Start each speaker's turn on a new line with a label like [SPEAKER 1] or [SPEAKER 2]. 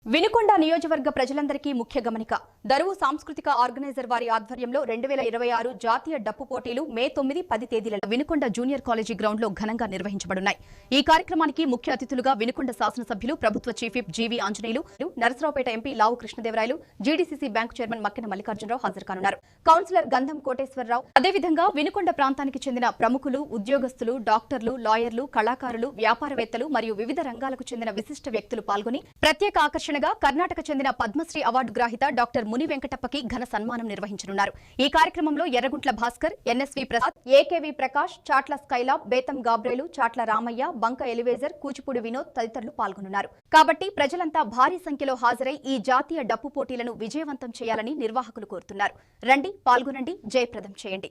[SPEAKER 1] వినుకొండ నియోజకవర్గ ప్రజలందరికీ ముఖ్య గమనిక. దరువు సాంస్కృతిక ఆర్గనైజర్ వారి ఆధ్వర్యంలో 2026 జాతీయ డప్పు పోటీలు మే 9, 10 తేదీలలో వినుకొండ జూనియర్ కాలేజీ గ్రౌండ్ లో ఘనంగా నిర్వహించబడున్నాయి. ఈ కార్యక్రమానికి ముఖ్య అతిథులుగా వినుకొండ శాసనసభ్యులు, ప్రభుత్వ chief whip GV Anjaneyulu, Narasaraopet MP Lavu Krishnadevarayalu, GDCC bank chairman Makkena Mallikarjuna Rao హాజరు కానున్నారు. కౌన్సిలర్ గంధం కోటేశ్వరరావు, అదేవిధంగా వినుకొండ ప్రాంతానికి చెందిన ప్రముఖులు, ఉద్యోగస్తులు, డాక్టర్లు, లాయర్లు, కళాకారులు, వ్యాపారవేత్తలు మరియు వివిధ రంగాలకు చెందిన విశిష్ట వ్యక్తులు పాల్గొని ప్రత్యేక ఆకర్షణగా కర్ణాటక చెందిన పద్మశ్రీ అవార్డు గ్రాహిత డాక్టర్ ముని వెంకటప్పకి ఘన సన్మానం నిర్వహించనున్నారు. ఈ కార్యక్రమంలో ఎర్రగుంట్ల భాస్కర్, ఎన్ఎస్వి ప్రసాద్, ఏకేవి ప్రకాష్, చాట్ల స్కైలాబ్, బేతం గాబ్రేలు, చాట్ల రామయ్య, బంక ఎలివేజర్, కూచిపూడి వినోద్ తదితరులు పాల్గొనున్నారు. కాబట్టి ప్రజలంతా భారీ సంఖ్యలో హాజరై ఈ జాతీయ డప్పు పోటీలను విజయవంతం చేయాలని నిర్వాహకులు కోరుతున్నారు. రండి, పాల్గొనండి, జయప్రదం చేయండి.